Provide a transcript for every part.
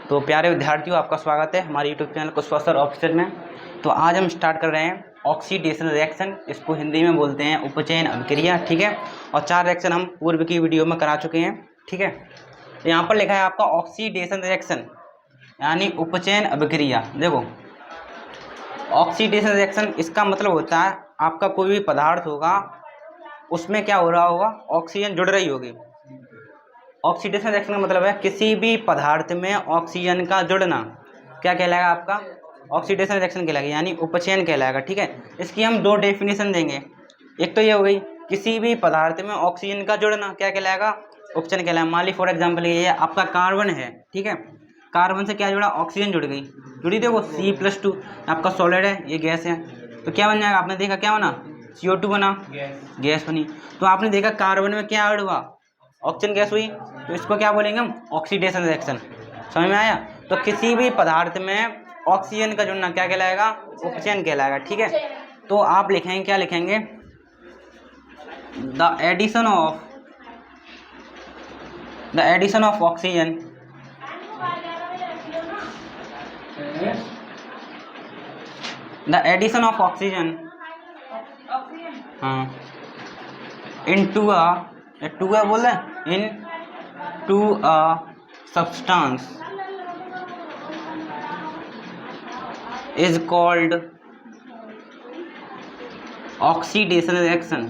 तो प्यारे विद्यार्थियों, आपका स्वागत है हमारे यूट्यूब चैनल कुशवाहा ऑफिसर में। तो आज हम स्टार्ट कर रहे हैं ऑक्सीडेशन रिएक्शन, इसको हिंदी में बोलते हैं उपचयन अभिक्रिया। ठीक है, और 4 रिएक्शन हम पूर्व की वीडियो में करा चुके हैं। ठीक है, यहाँ पर लिखा है आपका ऑक्सीडेशन रिएक्शन यानी उपचयन अभिक्रिया। देखो, ऑक्सीडेशन रिएक्शन इसका मतलब होता है आपका कोई भी पदार्थ होगा, उसमें क्या हो रहा होगा, ऑक्सीजन जुड़ रही होगी। ऑक्सीडेशन रिएक्शन का मतलब है किसी भी पदार्थ में ऑक्सीजन का जुड़ना क्या कहलाएगा, आपका ऑक्सीडेशन रिएक्शन कहलाएगा, यानी उपचयन कहलाएगा। ठीक है, इसकी हम 2 डेफिनेशन देंगे। एक तो ये हो गई, किसी भी पदार्थ में ऑक्सीजन का जुड़ना क्या कहलाएगा, उपचयन कहलाएगा। मान ली फॉर एग्जाम्पल ये आपका कार्बन है। ठीक है, कार्बन से क्या जुड़ा, ऑक्सीजन जुड़ गई, जुड़ी। देखो C+2 आपका सॉलिड है, ये गैस है, तो क्या बन जाएगा, आपने देखा क्या बना, CO2 बना, गैस बनी। तो आपने देखा कार्बन में क्या ऐड हुआ, ऑक्सीजन गैस हुई, तो इसको क्या बोलेंगे हम, ऑक्सीडेशन रिएक्शन। समझ में आया। तो किसी भी पदार्थ में ऑक्सीजन का जुड़ना क्या कहलाएगा, उपचयन कहलाएगा। ठीक है, तो आप लिखेंगे, क्या लिखेंगे, द एडिशन ऑफ ऑक्सीजन हाँ इनटू अ बोल रहे, into a substance is called oxidation reaction।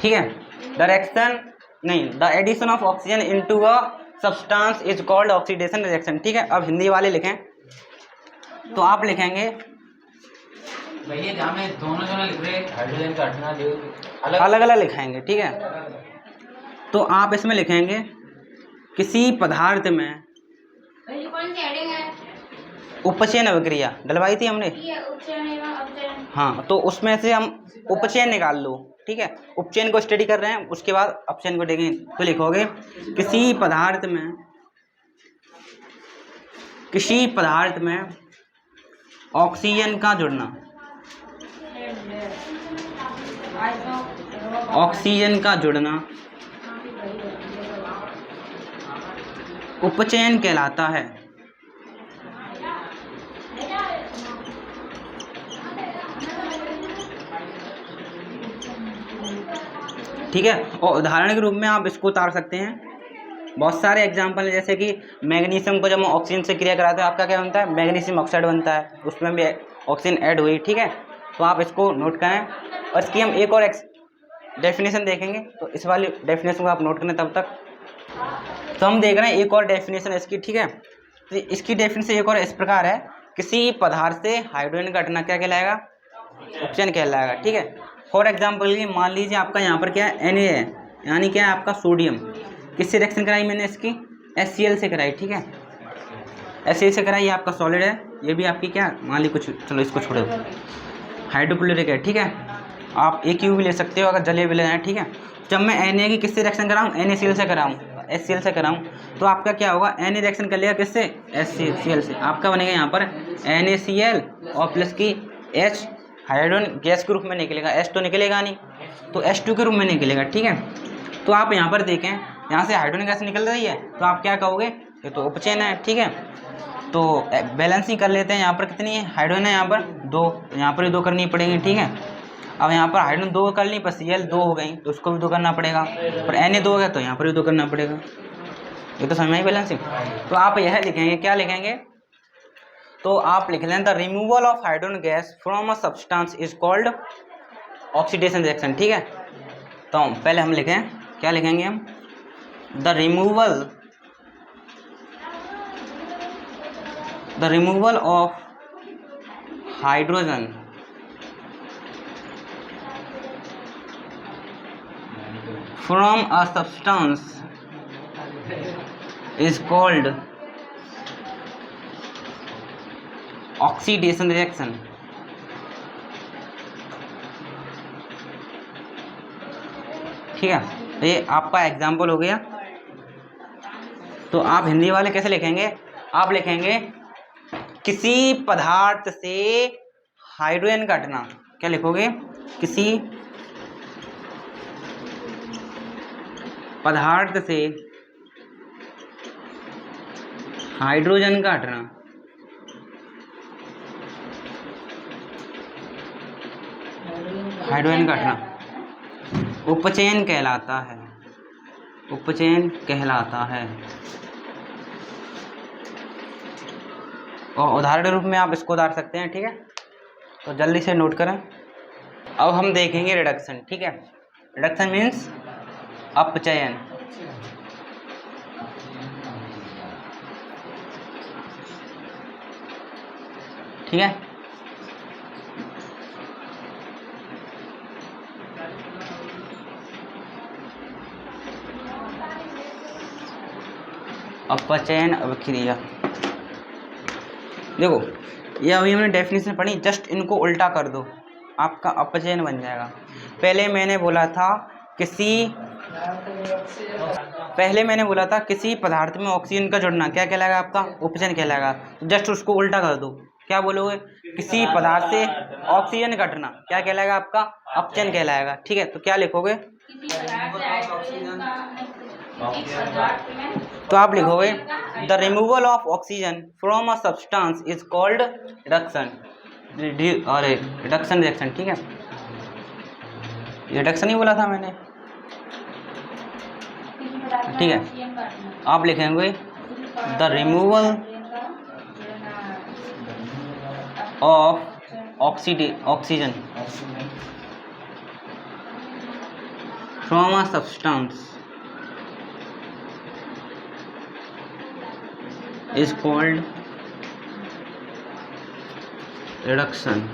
ठीक है, the addition of oxygen into a substance is called oxidation reaction. ठीक है, अब हिंदी वाले लिखें, तो आप लिखेंगे भैया जहाँ में दोनों लिख रहे हाइड्रोजन का हटना अलग अलग लिखाएंगे। ठीक है, तो आप इसमें लिखेंगे किसी पदार्थ में उपचयन अभिक्रिया डलवाई थी हमने, हाँ, तो उसमें से हम उपचयन निकाल लो। ठीक है, उपचयन को स्टडी कर रहे हैं, उसके बाद अपचयन को देखेंगे। तो लिखोगे किसी पदार्थ में ऑक्सीजन का जुड़ना, उपचयन कहलाता है। ठीक है, और उदाहरण के रूप में आप इसको उतार सकते हैं। बहुत सारे एग्जाम्पल है, जैसे कि मैग्नीशियम को जब हम ऑक्सीजन से क्रिया कराते हैं, आपका क्या बनता है, मैग्नीशियम ऑक्साइड बनता है, उसमें भी ऑक्सीजन ऐड हुई। ठीक है, तो आप इसको नोट करें, और इसकी हम एक और डेफिनेशन देखेंगे, तो इस वाली डेफिनेशन को आप नोट करें तब तक। तो हम देख रहे हैं एक और डेफिनेशन इसकी। ठीक है, तो इसकी डेफिनेशन एक और इस प्रकार है, किसी पदार्थ से हाइड्रोजन का हटना क्या कहलाएगा, उपचयन कहलाएगा। ठीक है, फॉर एग्जाम्पल ये मान लीजिए आपका यहाँ पर क्या है, Na है, यानी क्या है आपका सोडियम। किससे रिएक्शन कराई मैंने, इसकी HCl से कराई। ठीक है, HCl से कराई, ये आपका सॉलिड है, ये भी आपकी क्या, मान ली कुछ, चलो इसको छोड़ो, हाइड्रोक्लोरिक है। ठीक है, आप AQ भी ले सकते हो अगर जलीय विलयन है। ठीक है, जब मैं Na की किससे रिएक्शन कराऊँ, NaCl से कराऊँ, HCl से कराऊँ, तो आपका क्या होगा, Na रिएक्शन कर लिया किससे, HCl से, आपका बनेगा यहाँ पर NaCl और प्लस की H, हाइड्रोजन गैस के रूप में निकलेगा, H तो निकलेगा नहीं, तो H2 के रूप में निकलेगा। ठीक है, तो आप यहाँ पर देखें, यहाँ से हाइड्रोजन गैस निकल रही है, तो आप क्या कहोगे, ये तो उपचयन है। ठीक है, तो बैलेंसिंग कर लेते हैं, यहाँ पर कितनी है हाइड्रोजन है, यहाँ पर 2, यहाँ पर भी 2 करनी पड़ेगी। ठीक है, अब यहाँ पर हाइड्रोजन 2 कर ली, पर Cl 2 हो गई, तो उसको भी 2 करना पड़ेगा, पर Na 2 हो गया, तो यहाँ पर भी 2 करना पड़ेगा। ये तो समझ में आई बैलेंसिंग। तो आप यह लिखेंगे, क्या लिखेंगे, तो आप लिख लें, the removal of hydrogen gas from a substance is called oxidation reaction. ठीक है, तो पहले हम लिखें, क्या लिखेंगे हम, the removal of hydrogen from a substance is called oxidation reaction. ठीक है, ये आपका एग्जाम्पल हो गया। तो आप हिंदी वाले कैसे लिखेंगे, आप लिखेंगे किसी पदार्थ से हाइड्रोजन का हटना, क्या लिखोगे, किसी पदार्थ से हाइड्रोजन का हटना उपचयन कहलाता है। उपचयन कहलाता है। और उदाहरण रूप में आप इसको उतार सकते हैं, ठीक है। तो जल्दी से नोट करें। अब हम देखेंगे रिडक्शन, ठीक है। रिडक्शन मीन्स अपचयन। ठीक है। अपचयन अभिक्रिया, देखो ये अभी हमने डेफिनेशन पढ़ी, जस्ट इनको उल्टा कर दो, आपका अपचयन बन जाएगा। पहले मैंने बोला था किसी पदार्थ में ऑक्सीजन का जुड़ना क्या कहलाएगा, आपका उपचयन कहलाएगा। जस्ट उसको उल्टा कर दो, क्या बोलोगे, किसी पदार्थ से ऑक्सीजन का घटना क्या कहलाएगा, आपका अपचयन कहलाएगा। ठीक है, तो क्या लिखोगे, तो आप लिखोगे the removal of oxygen from a substance is called reduction. Reduction reaction, ठीक है, रिडक्शन ही बोला था मैंने, ठीक है। आप लिखेंगे the removal of oxygen from a substance is called reduction.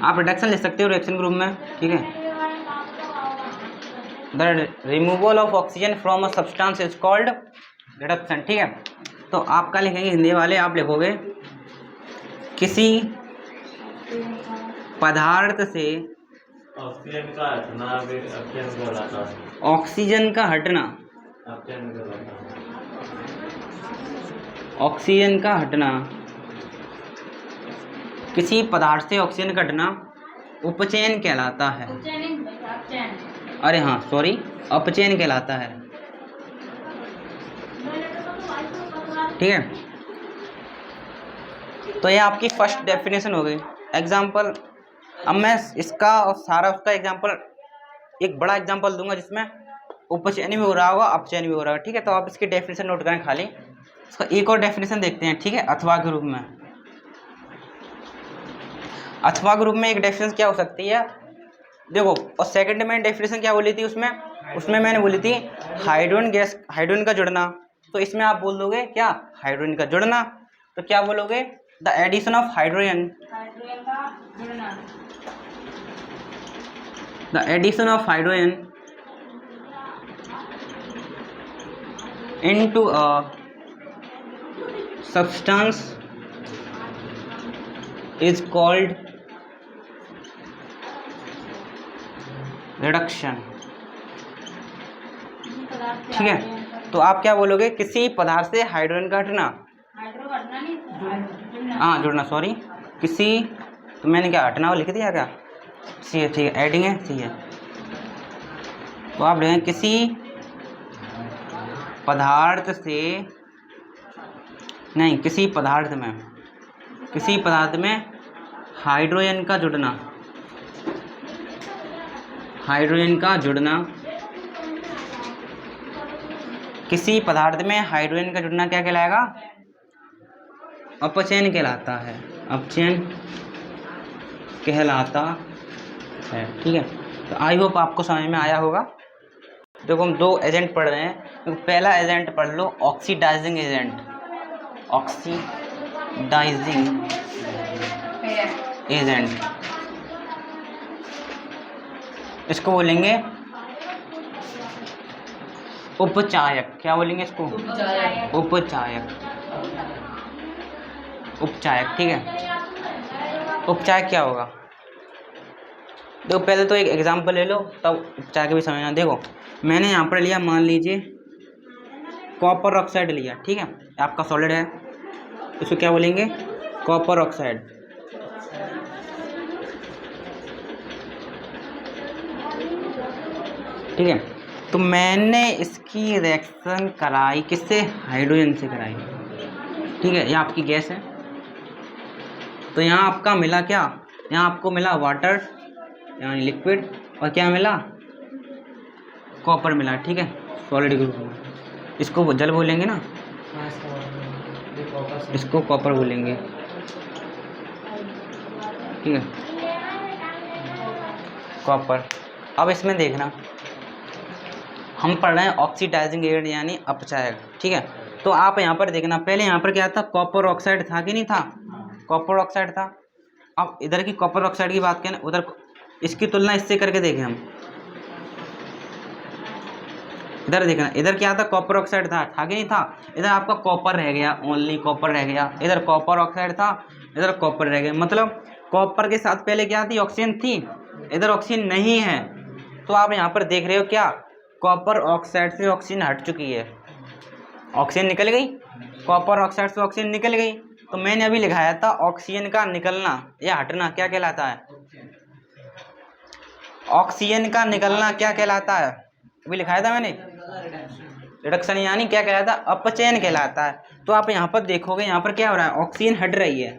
आप रिडक्शन लिख सकते हो रिएक्शन ग्रुप में, ठीक है। The removal of oxygen from a substance is called reduction, ठीक है। तो आपका लिखेंगे हिंदी वाले, आप लिखोगे किसी पदार्थ से ऑक्सीजन का हटना अपचयन कहलाता है। ऑक्सीजन का हटना अपचयन कहलाता है। ऑक्सीजन का हटना, किसी पदार्थ से ऑक्सीजन का हटना उपचयन कहलाता है। अरे हाँ सॉरी, अपचयन कहलाता है, ठीक है। तो ये आपकी फर्स्ट डेफिनेशन हो गई। एग्जाम्पल, अब मैं इसका और सारा उसका एग्जाम्पल, एक बड़ा एग्जाम्पल दूंगा जिसमें उपचयन भी हो रहा होगा अपचयन भी हो रहा होगा, ठीक है। तो आप इसकी डेफिनेशन नोट करें खाली। इसका एक और डेफिनेशन देखते हैं, ठीक है, अथवा के रूप में। अथवा के रूप में एक डेफिनेशन क्या हो सकती है, देखो, और सेकंड में डेफिनेशन क्या बोली थी उसमें मैंने बोली थी हाइड्रोजन का जुड़ना। तो इसमें आप बोल दोगे क्या, हाइड्रोजन का जुड़ना, तो क्या बोलोगे, the addition of hydrogen, the addition of hydrogen into a substance is called reduction, ठीक है। तो आप क्या बोलोगे, किसी पदार्थ से हाइड्रोजन का हटना, हाँ जुड़ना, सॉरी, किसी, तो मैंने क्या हटना वो लिख दिया क्या, सी है, ठीक है, एडिंग है, सी है। तो आप लिखेंगे किसी पदार्थ से, नहीं, किसी पदार्थ में हाइड्रोजन का जुड़ना, किसी पदार्थ में हाइड्रोजन का जुड़ना क्या कहलाएगा, अपचयन कहलाता है, अपचयन कहलाता है, ठीक है। तो आई होप आपको समझ में आया होगा। देखो हम दो एजेंट पढ़ रहे हैं, तो पहला एजेंट पढ़ लो, ऑक्सीडाइजिंग एजेंट, ऑक्सीडाइजिंग एजेंट, इसको बोलेंगे उपचायक। क्या बोलेंगे इसको, उपचायक, ठीक है। उपचायक क्या होगा, देखो पहले तो एक एग्जांपल ले लो, तब उपचायक भी समझना। देखो मैंने यहाँ पर लिया, मान लीजिए कॉपर ऑक्साइड लिया, ठीक है, आपका सॉलिड है, इसको क्या बोलेंगे, कॉपर ऑक्साइड, ठीक है। तो मैंने इसकी रिएक्शन कराई किससे? हाइड्रोजन से कराई। ठीक है, ये आपकी गैस है। तो यहाँ आपका मिला क्या? यहाँ आपको मिला वाटर यानी लिक्विड, और क्या मिला? कॉपर मिला। ठीक है, सॉलिड ग्रुप में। इसको जल बोलेंगे ना, इसको कॉपर बोलेंगे। ठीक है, कॉपर। अब इसमें देखना, हम पढ़ रहे हैं ऑक्सीडाइजिंग एजेंट यानी अपचायक। ठीक है, तो आप यहाँ पर देखना, पहले यहाँ पर क्या था? कॉपर ऑक्साइड था कि नहीं था? कॉपर ऑक्साइड था। अब इधर की कॉपर ऑक्साइड की बात करें, उधर इसकी तुलना इससे करके देखें हम। इधर देखना, इधर क्या था? कॉपर ऑक्साइड था कि नहीं था? इधर आपका कॉपर रह गया, ओनली कॉपर रह गया। इधर कॉपर ऑक्साइड था, इधर कॉपर रह गया। मतलब कॉपर के साथ पहले क्या थी? ऑक्सीजन थी। इधर ऑक्सीजन नहीं है। तो आप यहाँ पर देख रहे हो क्या? कॉपर ऑक्साइड से ऑक्सीजन हट चुकी है, ऑक्सीजन निकल गई। कॉपर ऑक्साइड से ऑक्सीजन निकल गई। तो मैंने अभी लिखाया था ऑक्सीजन का निकलना या हटना क्या कहलाता है? ऑक्सीजन का निकलना क्या कहलाता है? अभी लिखाया था मैंने, रिडक्शन यानी क्या कहलाता है? अपचयन कहलाता है। तो आप यहाँ पर देखोगे, यहाँ पर क्या हो रहा है? ऑक्सीजन हट रही है।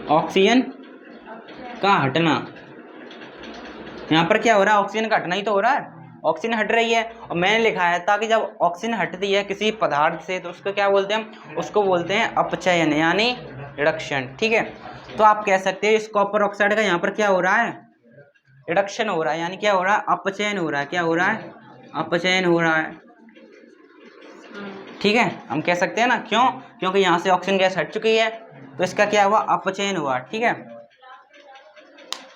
ऑक्सीजन का हटना, यहाँ पर क्या हो रहा है? ऑक्सीजन का हटना ही तो हो रहा है, ऑक्सीजन हट रही है। और मैंने लिखाया था कि जब ऑक्सीजन हटती है किसी पदार्थ से तो उसको क्या बोलते हैं? उसको बोलते हैं अपचयन यानी रिडक्शन। ठीक है, तो आप कह सकते हैं इस कॉपर ऑक्साइड का यहाँ पर क्या हो रहा है? रिडक्शन हो रहा है, यानी क्या हो रहा है? अपचयन हो रहा है। क्या हो रहा है? अपचयन हो रहा है। ठीक है, हम कह सकते हैं ना, क्यों? क्योंकि यहाँ से ऑक्सीजन गैस हट चुकी है, तो इसका क्या हुआ? अपचयन हुआ। ठीक है,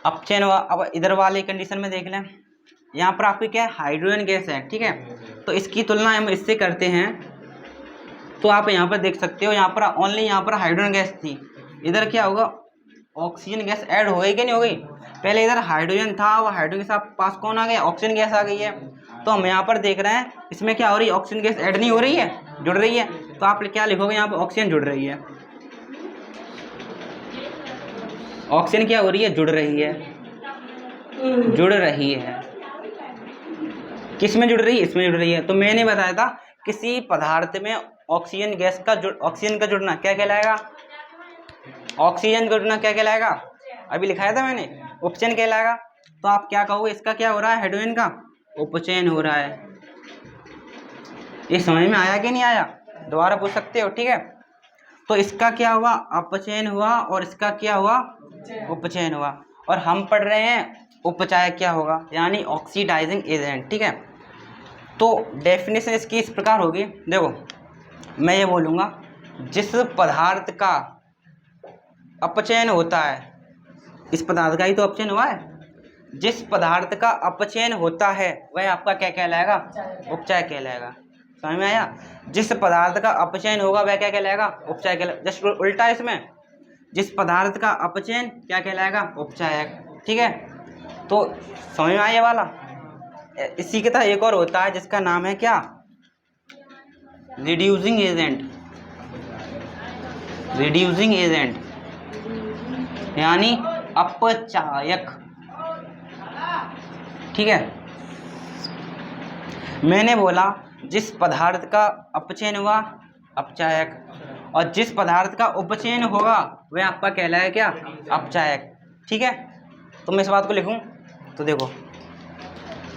अपचयन हुआ। अब इधर वाले कंडीशन में देख लें, यहाँ पर आपकी क्या है? हाइड्रोजन गैस है। ठीक है, तो इसकी तुलना हम इससे करते हैं। तो आप यहाँ पर देख सकते हो, यहाँ पर ओनली यहाँ पर हाइड्रोजन गैस थी। इधर क्या होगा? ऑक्सीजन गैस ऐड हो गई कि नहीं हो गई? पहले इधर हाइड्रोजन था, वो हाइड्रोजन के साथ पास कौन आ गया? ऑक्सीजन गैस आ गई है। तो हम यहाँ पर देख रहे हैं इसमें क्या हो रही है? ऑक्सीजन गैस ऐड नहीं हो रही है, जुड़ रही है। तो आप क्या लिखोगे यहाँ पर? ऑक्सीजन जुड़ रही है। ऑक्सीजन क्या हो रही है? जुड़ रही है, जुड़ रही है। किस में जुड़ रही है? इसमें जुड़ रही है। तो मैंने बताया था किसी पदार्थ में ऑक्सीजन गैस का ऑक्सीजन का जुड़ना क्या कहलाएगा? ऑक्सीजन का जुड़ना क्या कहलाएगा? अभी लिखाया था मैंने, उपचयन कहलाएगा। तो आप क्या कहोगे? इसका क्या हो रहा है? हाइड्रोजन का उपचयन हो रहा है। ये समझ में आया कि नहीं आया? दोबारा पूछ सकते हो। ठीक है, तो इसका क्या हुआ? अपचयन हुआ, और इसका क्या हुआ? उपचयन हुआ। और हम पढ़ रहे हैं उपचायक क्या होगा, यानी ऑक्सीडाइजिंग एजेंट। ठीक है, तो डेफिनेशन इसकी इस प्रकार होगी। देखो, मैं ये बोलूँगा, जिस पदार्थ का अपचयन होता है, इस पदार्थ का ही तो अपचयन हुआ है, जिस पदार्थ का अपचयन होता है वह आपका क्या कहलाएगा? उपचायक कहलाएगा। समझ में आया? जिस पदार्थ का अपचयन होगा वह क्या कहलाएगा? उपचायक कहलाएगा। जस्ट उल्टा इसमें, जिस पदार्थ का अपचयन क्या कहलाएगा? उपचायक। ठीक है, तो समझ में आया ये वाला? इसी की तरह एक और होता है जिसका नाम है क्या? Reducing agent. रिड्यूसिंग एजेंट यानी अपचायक। ठीक है, मैंने बोला जिस पदार्थ का अपचयन हुआ अपचायक, और जिस पदार्थ का उपचयन होगा वह आपका कहलाएगा क्या? अपचायक। ठीक है, तो मैं इस बात को लिखूं तो देखो,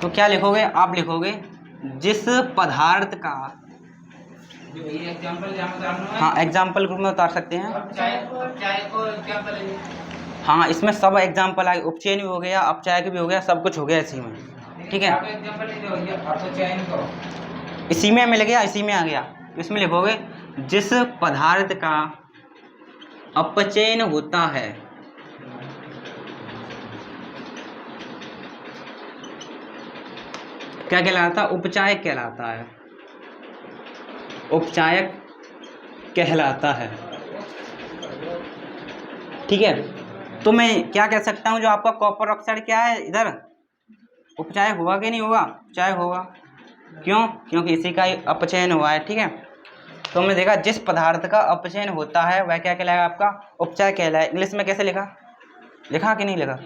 तो क्या लिखोगे? आप लिखोगे जिस पदार्थ का, हाँ एग्जाम्पल ग्रुप में उतार सकते हैं। हाँ, इसमें सब एग्जाम्पल आ गए, उपचयन भी हो गया, अपचायक भी हो गया, सब कुछ हो गया इसी में। ठीक है, इसी में मिल गया, इसी में आ गया। इसमें लिखोगे जिस पदार्थ का अपचयन होता है, क्या कहलाता है? उपचायक कहलाता है। उपचायक कहलाता है। ठीक है, तो मैं क्या कह सकता हूँ, जो आपका कॉपर ऑक्साइड क्या है इधर, उपचायक हुआ कि नहीं हुआ? उपचायक होगा। क्यों? क्योंकि इसी का ही अपचयन हुआ है। ठीक है, तो हमने देखा जिस पदार्थ का अपचयन होता है वह क्या कहलाएगा? आपका उपचायक कहलाएगा। इंग्लिश में कैसे लिखा? लिखा कि नहीं लिखा?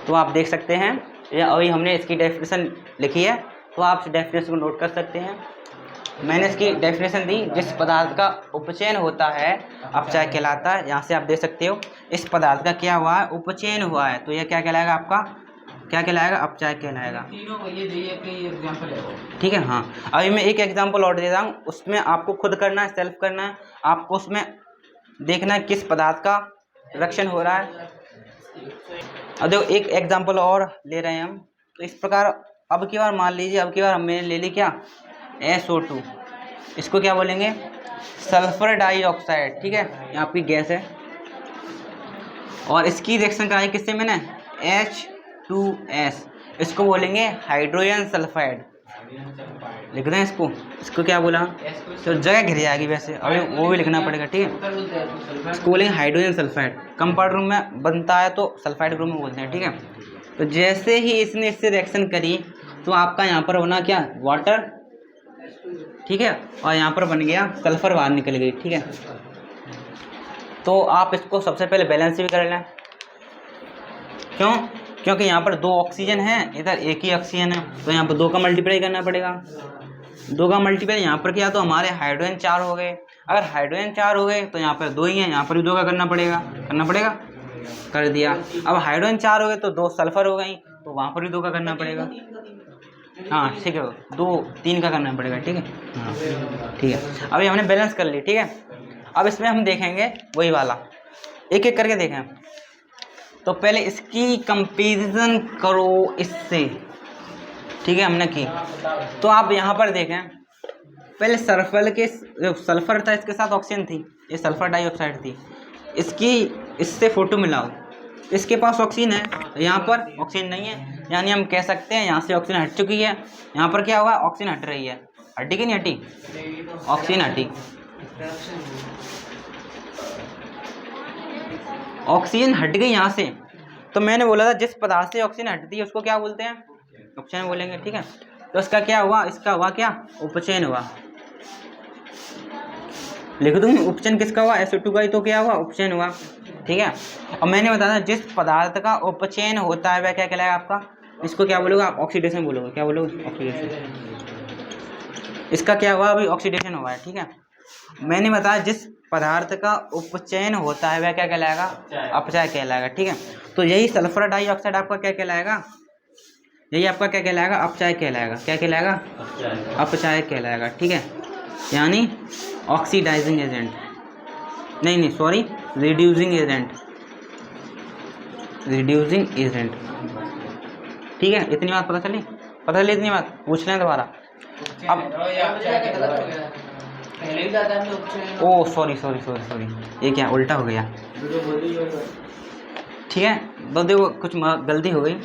तो आप देख सकते हैं ये अभी हमने इसकी डेफिनेशन लिखी है, तो आप इस डेफिनेशन को नोट कर सकते हैं। मैंने इसकी डेफिनेशन दी, जिस पदार्थ का उपचयन होता है अपचय कहलाता है। यहाँ से आप देख सकते हो इस पदार्थ का क्या हुआ है, उपचयन हुआ है, तो यह क्या कहलाएगा, आपका क्या कहलाएगा, अपचय कहलाएगा। तीनों ये दिए कि एग्जांपल है वो। ठीक है, हाँ। अभी मैं एक एग्जांपल और दे रहा हूँ, उसमें आपको खुद करना है, सेल्फ करना है, आपको उसमें देखना है किस पदार्थ का रिएक्शन हो रहा है। अब देखो एक एग्जांपल और ले रहे हैं हम, तो इस प्रकार अब की बार मान लीजिए, अब की बार हमने ले ली क्या, SO2, इसको क्या बोलेंगे, सल्फर डाइऑक्साइड। ठीक है, ये आपकी गैस है, और इसकी रिएक्शन कराई किससे मैंने, H2S, इसको बोलेंगे हाइड्रोजन सल्फाइड। लिख रहे हैं इसको क्या बोला, तो जगह घिर जाएगी वैसे, अभी वो भी लिखना पड़ेगा। ठीक है, इसको बोलेंगे हाइड्रोजन सल्फाइड। कंपाउंड रूम में बनता है तो सल्फाइड ग्रुप में बोलते हैं। ठीक है, तो जैसे ही इसने इससे रिएक्शन करी तो आपका यहाँ पर होना क्या, वाटर। ठीक है, और यहाँ पर बन गया सल्फर, बाहर निकल गई। ठीक है, तो आप इसको सबसे पहले बैलेंस भी कर लें। क्यों, क्योंकि यहाँ पर 2 ऑक्सीजन है, इधर एक ही ऑक्सीजन है, तो यहाँ पर 2 का मल्टीप्लाई करना पड़ेगा। 2 का मल्टीप्लाई यहाँ पर किया तो हमारे हाइड्रोजन 4 हो गए। अगर हाइड्रोजन 4 हो गए तो यहाँ पर 2 ही हैं, यहाँ पर भी 2 का करना पड़ेगा, कर दिया। अब हाइड्रोजन 4 हो गए तो 2 सल्फर हो गई, तो वहाँ पर भी 2 का करना पड़ेगा। हाँ ठीक है, 2-3 का करना पड़ेगा। ठीक है, हाँ ठीक है, अभी हमने बैलेंस कर ली। ठीक है, अब इसमें हम देखेंगे वही वाला, एक एक करके देखें। तो पहले इसकी कंपैरिजन करो इससे। ठीक है, हमने की, तो आप यहाँ पर देखें, पहले सल्फर था, इसके साथ ऑक्सीजन थी, ये सल्फर डाइऑक्साइड थी, इसकी इससे फोटो मिलाओ, इसके पास ऑक्सीजन है, यहाँ पर ऑक्सीजन नहीं है, यानी हम कह सकते हैं यहाँ से ऑक्सीजन हट चुकी है। यहाँ पर क्या हुआ, ऑक्सीजन हट रही है, हटी कि नहीं हटी, ऑक्सीजन हटी, ऑक्सीजन हट गई यहाँ से। तो मैंने बोला था जिस पदार्थ से ऑक्सीजन हटती है उसको क्या बोलते हैं, उपचयन बोलेंगे। ठीक है, तो इसका क्या हुआ, इसका हुआ क्या, उपचयन हुआ। लिख दूँ उपचयन किसका हुआ, SO2 का ही, तो क्या हुआ, उपचयन हुआ। ठीक है, और मैंने बताया जिस पदार्थ का उपचयन होता है वह क्या कहलाएगा आपका, इसको क्या बोलोगे आप, ऑक्सीडेशन बोलोगे। क्या बोलोगे, ऑक्सीडेशन। इसका क्या हुआ, अभी ऑक्सीडेशन हुआ है। ठीक है, मैंने बताया जिस पदार्थ का उपचयन होता है वह क्या कहलाएगा, अपचय कहलाएगा। ठीक है, तो यही सल्फर डाइऑक्साइड आपका क्या कहलाएगा, यही आपका क्या कहलाएगा, अपचय कहलाएगा। क्या कहलाएगा, अपचय कहलाएगा। ठीक है, यानी ऑक्सीडाइजिंग एजेंट, नहीं सॉरी, रिड्यूसिंग एजेंट। ठीक है, इतनी बात पता चली इतनी बात, पूछ लें दोबारा। अब ओ सॉरी, ये क्या उल्टा हो गया। ठीक है, तो देखो कुछ गलती हो गई।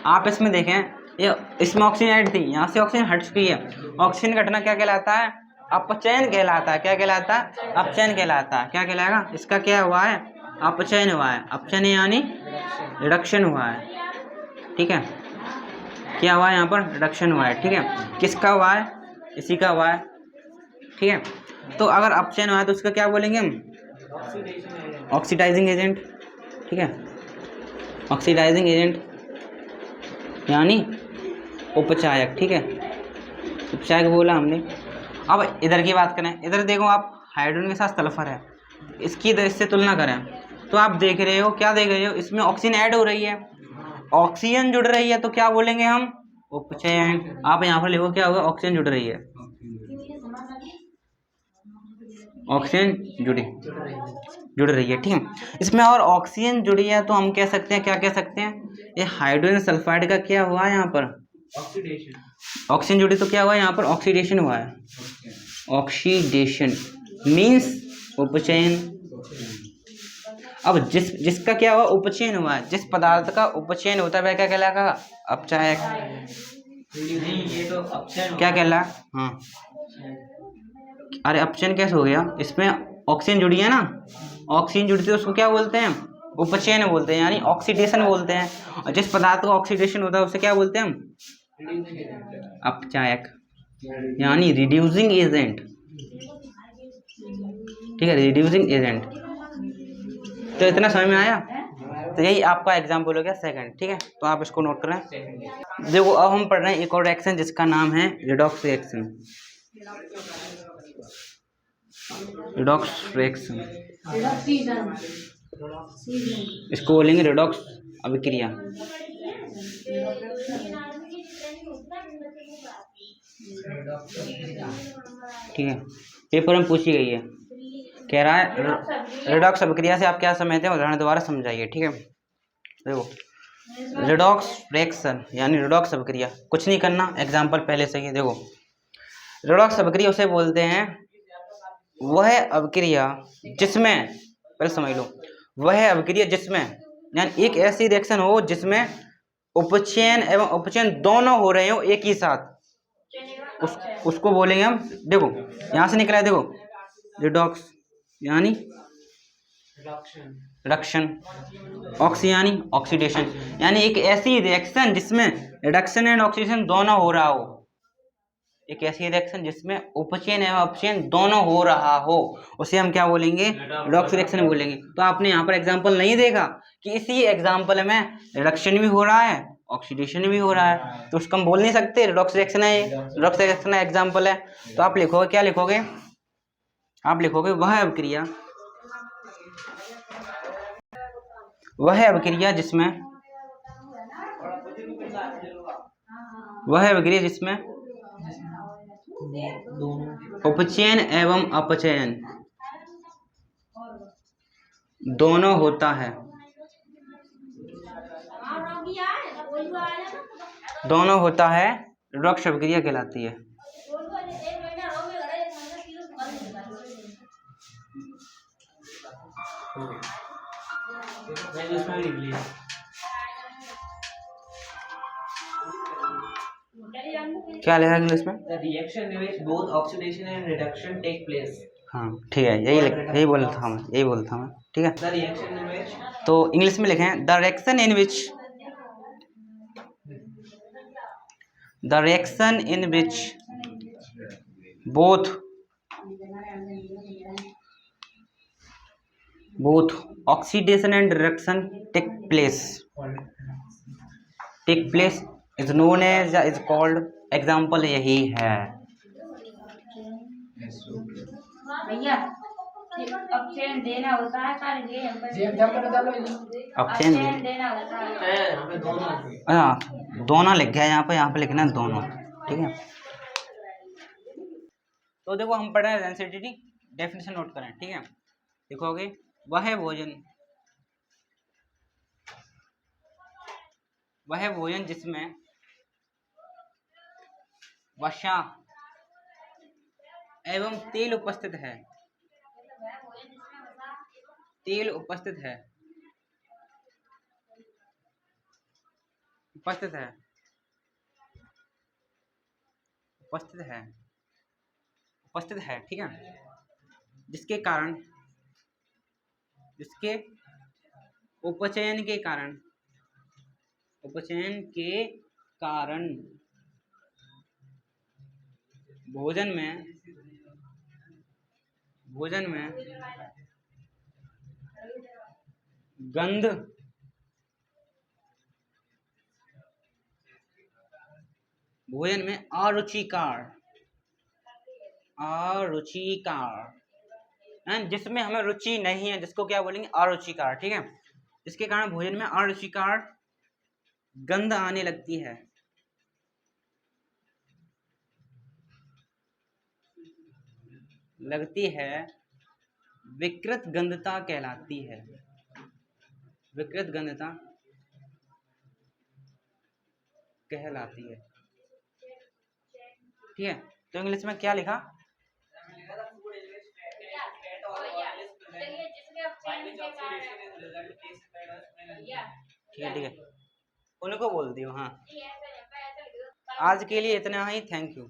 आप इसमें देखें, ये इसमें ऑक्सीजन ऐड थी, यहाँ से ऑक्सीजन हट चुकी है। ऑक्सीजन घटना क्या कहलाता है, अपचयन कहलाता है। क्या कहलाता है, अपचयन कहलाता है। क्या कहलाएगा, इसका क्या हुआ है, अपचयन हुआ है। अपचयन यानी रिडक्शन हुआ है। ठीक है, क्या हुआ है, यहाँ पर रिडक्शन हुआ है। ठीक है, किसका हुआ है, इसी का हुआ है। ठीक है, तो अगर अपचयन हुआ है तो उसका क्या बोलेंगे हम, ऑक्सीडाइजिंग एजेंट। ठीक है, ऑक्सीडाइजिंग एजेंट यानी उपचायक। ठीक है, उपचायक बोला हमने। अब इधर की बात करें, इधर देखो आप, हाइड्रोजन के साथ सल्फर है, इसकी इससे तुलना करें तो आप देख रहे हो, क्या देख रहे हो, इसमें ऑक्सीजन ऐड हो रही है, ऑक्सीजन जुड़ रही है, तो क्या बोलेंगे हम, उपचयन। आप यहाँ पर लिखो क्या होगा, ऑक्सीजन जुड़ रही है, ऑक्सीजन जुड़ रही है। ठीक है, इसमें और ऑक्सीजन जुड़ी है तो हम कह सकते हैं, क्या कह सकते हैं, ये हाइड्रोजन सल्फाइड का क्या हुआ है, यहाँ पर ऑक्सीजन जुड़ी तो क्या हुआ है, यहाँ पर ऑक्सीडेशन हुआ है। ऑक्सीडेशन मीन्स उपचयन। अब जिसका क्या हुआ, उपचयन हुआ है, जिस पदार्थ का उपचयन होता है वह क्या कहलाएगा, अपचायक। ये तो अपचयन क्या कहला, हाँ, अरे अपचयन कैसे हो गया, इसमें ऑक्सीजन जुड़ी है ना, ऑक्सीजन जुड़ती है उसको क्या बोलते हैं, उपचयन बोलते हैं, यानी ऑक्सीडेशन बोलते हैं। और जिस पदार्थ का ऑक्सीडेशन होता है उसे क्या बोलते हैं हम, अपचायक, यानी रिड्यूसिंग एजेंट। ठीक है, रिड्यूसिंग एजेंट। तो इतना समझ में आया। तो यही आपका एग्जाम्पल हो गया सेकंड। ठीक है, तो आप इसको नोट करें। देखो अब हम पढ़ रहे हैं एक और रिएक्शन जिसका नाम है रिडॉक्स रिएक्शन। रिडॉक्स रिएक्शन इसको बोलेंगे रिडॉक्स अभिक्रिया। ठीक है, पेपर में पूछी गई है, कह रहा है रिडॉक्स अभिक्रिया से आप क्या समझते हैं, उदाहरण द्वारा समझाइए। ठीक है, देखो रिडॉक्स रिएक्शन यानी रिडॉक्स अभिक्रिया, कुछ नहीं करना, एग्जाम्पल पहले से ही देखो। रिडॉक्स अभिक्रिया उसे बोलते हैं वह अभिक्रिया जिसमें, पहले समझ लो, वह अभिक्रिया जिसमें यानी एक ऐसी रिएक्शन हो जिसमें उपचयन एवं अपचयन दोनों हो रहे हो एक ही साथ, उसको बोलेंगे हम। देखो यहां से निकला है, देखो रिडॉक्स यानी रिडक्शन, ऑक्सी यानी ऑक्सीडेशन, यानी एक ऐसी रिएक्शन जिसमें रिडक्शन एंड ऑक्सीडेशन दोनों हो रहा हो, एक ऐसी रिएक्शन जिसमें उपचयन एवं अपचयन दोनों हो रहा हो, उसे हम क्या बोलेंगे, रिडॉक्स रिएक्शन बोलेंगे। तो आपने यहाँ पर एग्जांपल नहीं देखा कि इसी एग्जांपल में रिडक्शन भी हो रहा है, ऑक्सीडेशन भी हो रहा है, तो उसको हम बोल नहीं सकते रिडॉक्स रिएक्शन है, रिडॉक्स रिएक्शन एग्जांपल है। तो आप लिखोगे, क्या लिखोगे, आप लिखोगे वह अभिक्रिया, वह अभिक्रिया जिसमें, वह अभिक्रिया जिसमें उपचयन एवं अपचयन दोनों होता है, दोनों होता है, रिडॉक्स अभिक्रिया कहलाती है। क्या लिखा इंग्लिश में, The reaction in which both oxidation and reduction take place. हाँ ठीक है, यही बोल था मैं, ठीक है। The reaction in which, तो इंग्लिश में लिखें the reaction in which, the reaction in which both oxidation and reduction take place is known as, is called, example यही है। भैया ऑप्शन देना होता है, ऑप्शन देना होता है। यहाँ पे दोनों, हाँ दोनों लिख गया यहाँ पे लिखना है दोनों। ठीक है, तो देखो हम पढ़ रहे हैं डेंसिटी, डेफिनेशन नोट करें। ठीक है, लिखोगे वह भोजन जिसमें वसा एवं तेल उपस्थित है, तेल उपस्थित है, उपस्थित है, उपस्थित है, उपस्थित है। ठीक है, जिसके कारण, जिसके उपचयन के कारण, उपचयन के कारण भोजन में गंध, भोजन में अरुचिकार, जिसमें हमें रुचि नहीं है, जिसको क्या बोलेंगे, अरुचिकार। ठीक है, इसके कारण भोजन में अरुचिकार गंध आने लगती है, विकृत गंधता कहलाती है, विकृत गंधता कहलाती है। ठीक है, तो इंग्लिश में क्या लिखा, ठीक है, उनको बोल दियो। हाँ, आज के लिए इतना ही, थैंक यू।